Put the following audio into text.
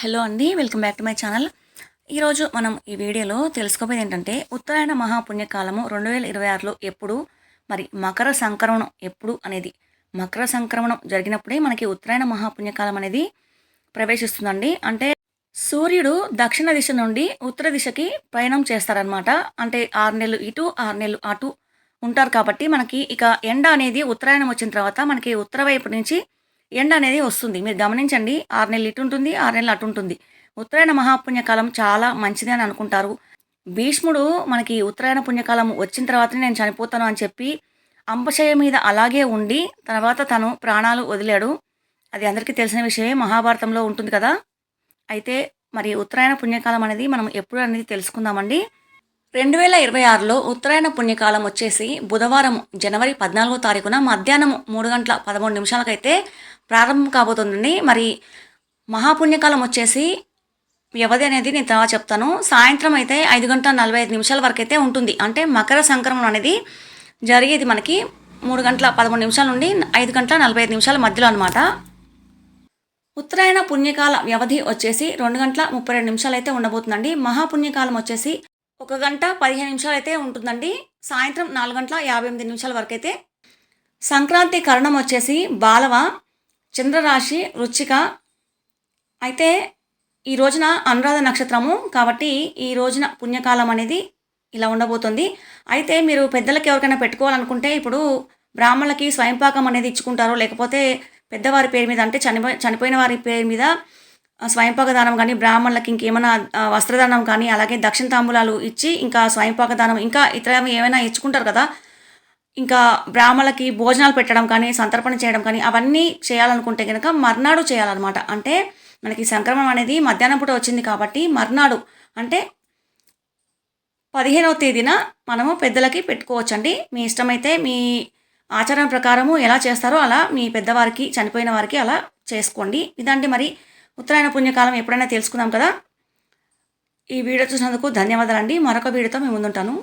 Hello అండి, welcome back to my channel. ఈరోజు మనం ఈ వీడియోలో తెలుసుకోబోయేది ఏంటంటే ఉత్తరాయణ మహాపుణ్యకాలము 2026లో ఎప్పుడు, మరి మకర సంక్రమణం ఎప్పుడు అనేది. మకర సంక్రమణం జరిగినప్పుడే మనకి ఉత్తరాయణ మహాపుణ్యకాలం అనేది ప్రవేశిస్తుందండి. అంటే సూర్యుడు దక్షిణ దిశ నుండి ఉత్తర దిశకి ప్రయాణం చేస్తారనమాట. అంటే 6 నెలలు ఇటు 6 నెలలు అటు ఉంటారు కాబట్టి మనకి ఇక ఎండ అనేది ఉత్తరాయణం వచ్చిన తర్వాత మనకి ఉత్తర వైపు నుంచి ఎండ అనేది వస్తుంది. మీరు గమనించండి, 6 నెలలు ఇటు ఉంటుంది, 6 నెలలు అటు ఉంటుంది. ఉత్తరాయణ మహాపుణ్యకాలం చాలా మంచిది అని అనుకుంటారు. భీష్ముడు మనకి ఉత్తరాయణ పుణ్యకాలం వచ్చిన తర్వాతనే నేను చనిపోతాను అని చెప్పి అంపశయ్య మీద అలాగే ఉండి తర్వాత తను ప్రాణాలు వదిలాడు. అది అందరికీ తెలిసిన విషయమే, మహాభారతంలో ఉంటుంది కదా. అయితే మరి ఉత్తరాయణ పుణ్యకాలం అనేది మనం ఎప్పుడు అనేది తెలుసుకుందామండి. 2026లో ఉత్తరాయణ పుణ్యకాలం వచ్చేసి బుధవారం జనవరి 14వ తారీఖున మధ్యాహ్నం 3 గంటల 13 నిమిషాలకైతే ప్రారంభం కాబోతుందండి. మరి మహాపుణ్యకాలం వచ్చేసి వ్యవధి అనేది నేను తర్వాత చెప్తాను. సాయంత్రం అయితే 5 గంటల 45 నిమిషాల వరకు అయితే ఉంటుంది. అంటే మకర సంక్రమణం అనేది జరిగేది మనకి 3 గంటల 13 నిమిషాల నుండి 5 గంటల 45 నిమిషాల మధ్యలో అనమాట. ఉత్తరాయణ పుణ్యకాల వ్యవధి వచ్చేసి 2 గంటల 32 నిమిషాలు అయితే ఉండబోతుందండి. మహాపుణ్యకాలం వచ్చేసి 1 గంట 15 నిమిషాలు అయితే ఉంటుందండి. సాయంత్రం 4 గంటల 58 నిమిషాల వరకు అయితే. సంక్రాంతి కరణం వచ్చేసి బాలవ, చంద్రరాశి వృచ్చిక. అయితే ఈ రోజున అనురాధ నక్షత్రము కాబట్టి ఈ రోజున పుణ్యకాలం అనేది ఇలా ఉండబోతుంది. అయితే మీరు పెద్దలకి ఎవరికైనా పెట్టుకోవాలనుకుంటే ఇప్పుడు బ్రాహ్మణులకి స్వయంపాకం అనేది ఇచ్చుకుంటారు, లేకపోతే పెద్దవారి పేరు మీద అంటే చనిపోయిన వారి పేరు మీద స్వయంపాక దానం కానీ, బ్రాహ్మణులకి ఇంకేమైనా వస్త్రదానం కానీ, అలాగే దక్షిణ తాంబూలాలు ఇచ్చి ఇంకా స్వయంపాక దానం ఇంకా ఇతర ఏమైనా ఇచ్చుకుంటారు కదా. ఇంకా బ్రాహ్మణులకి భోజనాలు పెట్టడం కానీ, సంతర్పణ చేయడం కానీ అవన్నీ చేయాలనుకుంటే కనుక మర్నాడు చేయాలన్నమాట. అంటే మనకి సంక్రమణం అనేది మధ్యాహ్నం పూట వచ్చింది కాబట్టి మర్నాడు అంటే 15వ తేదీన మనము పెద్దలకి పెట్టుకోవచ్చండి. మీ ఇష్టమైతే మీ ఆచారం ప్రకారము ఎలా చేస్తారో అలా మీ పెద్దవారికి, చనిపోయిన వారికి అలా చేసుకోండి. ఇదంటే మరి ఉత్తరాయణ పుణ్యకాలం ఎప్పుడైనా తెలుసుకుందాం కదా. ఈ వీడియో చూసినందుకు ధన్యవాదాలండి. మరొక వీడియోతో మేము ముందుంటాను.